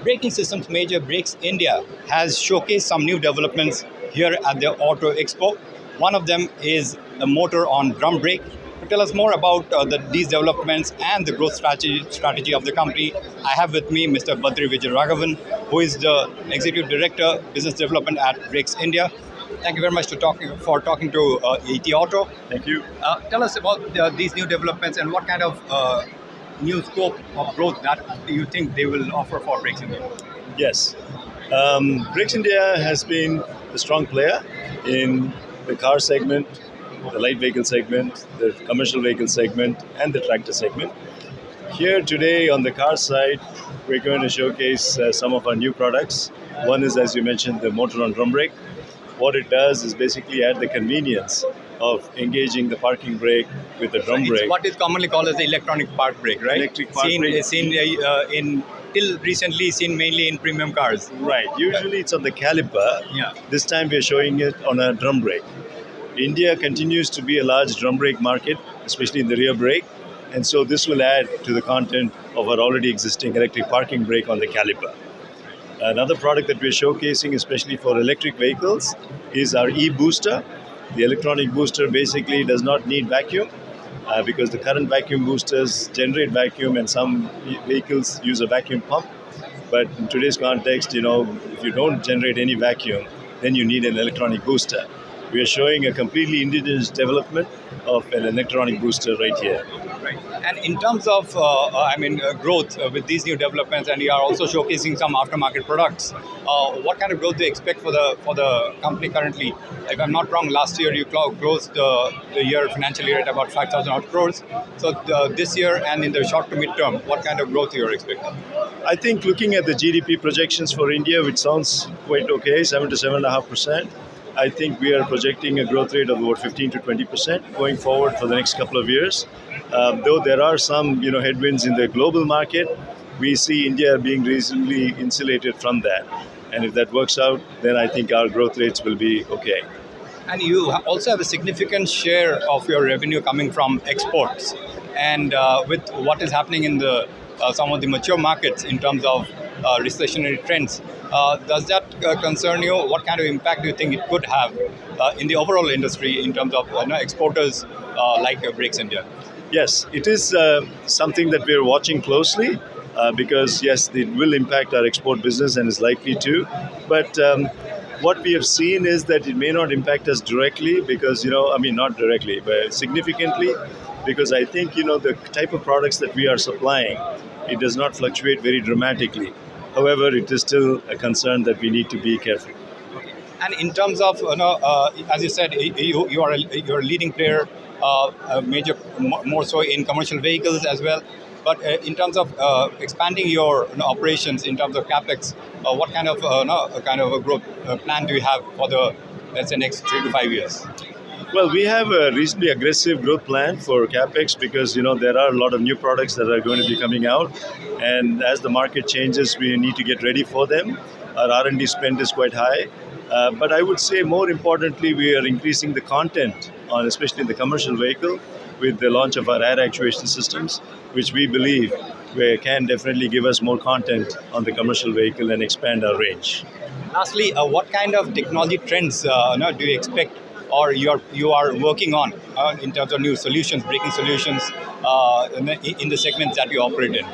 Braking Systems major Brakes India has showcased some new developments here at the Auto Expo. One of them is a motor on drum brake. To tell us more about these developments and the growth strategy of the company, I have with me Mr. Badri Vijayaraghavan, who is the Executive Director, Business Development at Brakes India. Thank you very much for talking to ETAuto. Thank you. Tell us about these new developments and what kind of new scope of growth that you think they will offer for Brakes India. Yes. Bricks India has been a strong player in the car segment, the light vehicle segment, the commercial vehicle segment, and the tractor segment. Here today on the car side, we're going to showcase some of our new products. One is, as you mentioned, the motor on drum brake. What it does is basically add the convenience of engaging the parking brake with the drum brake. It's what is commonly called as the electronic park brake, right? Electric park brake. Till recently seen mainly in premium cars. Right. Usually it's on the caliper. Yeah. This time we're showing it on a drum brake. India continues to be a large drum brake market, especially in the rear brake. And so this will add to the content of our already existing electric parking brake on the caliper. Another product that we're showcasing, especially for electric vehicles, is our e-booster. The electronic booster basically does not need vacuum because the current vacuum boosters generate vacuum and some vehicles use a vacuum pump. But in today's context, if you don't generate any vacuum, then you need an electronic booster. We are showing a completely indigenous development of an electronic booster right here. Right. And in terms of, growth with these new developments, and you are also showcasing some aftermarket products. What kind of growth do you expect for the company currently? If I'm not wrong, last year you closed the financial year at about 5,000 crores. So this year and in the short to mid term, what kind of growth you are expecting? I think looking at the GDP projections for India, which sounds quite okay, 7 to 7.5%. I think we are projecting a growth rate of about 15 to 20% going forward for the next couple of years. Though there are some headwinds in the global market, we see India being reasonably insulated from that. And if that works out, then I think our growth rates will be okay. And you also have a significant share of your revenue coming from exports. And with what is happening in some of the mature markets in terms of recessionary trends, does that concern you? What kind of impact do you think it could have in the overall industry in terms of exporters like Brakes India? Yes, it is something that we're watching closely because, yes, it will impact our export business and is likely to. But what we have seen is that it may not impact us directly because, not directly, but significantly because I think, the type of products that we are supplying, it does not fluctuate very dramatically. However, it is still a concern that we need to be careful. And in terms of, as you said, you're a leading player, major more so in commercial vehicles as well. But in terms of expanding your operations, in terms of capex, what kind of a growth plan do you have for the, let's say, next 3 to 5 years? Well, we have a reasonably aggressive growth plan for CapEx because, there are a lot of new products that are going to be coming out. And as the market changes, we need to get ready for them. Our R&D spend is quite high. But I would say more importantly, we are increasing the content on, especially in the commercial vehicle, with the launch of our air actuation systems, which we believe can definitely give us more content on the commercial vehicle and expand our range. Lastly, what kind of technology trends do you expect or you are working on in terms of new solutions, braking solutions in the segments that you operate in?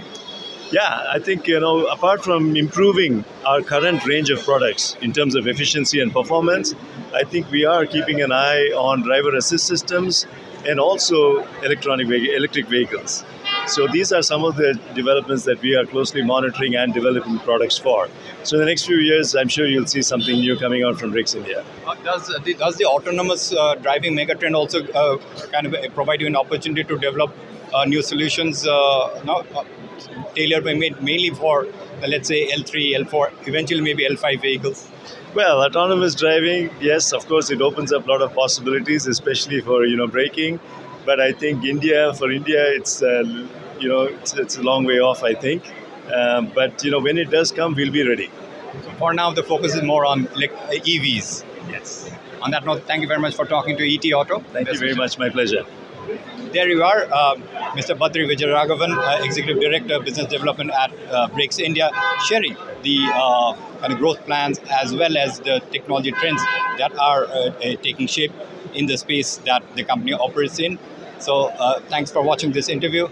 Yeah, I think, apart from improving our current range of products in terms of efficiency and performance, I think we are keeping an eye on driver assist systems and also electric vehicles. So these are some of the developments that we are closely monitoring and developing products for. So in the next few years, I'm sure you'll see something new coming out from Brakes India. Does the autonomous driving megatrend also provide you an opportunity to develop new solutions tailored mainly for, let's say, L3, L4, eventually maybe L5 vehicles? Well, autonomous driving, yes, of course, it opens up a lot of possibilities, especially for, braking. But I think for India, it's a long way off, I think. But when it does come, we'll be ready. So for now, the focus is more on EVs. Yes. On that note, thank you very much for talking to ETAuto. Thank you very much. My pleasure. There you are, Mr. Badri Vijayaraghavan, Executive Director, Business Development at Brakes India, sharing the kind of growth plans as well as the technology trends that are taking shape in the space that the company operates in. So thanks for watching this interview.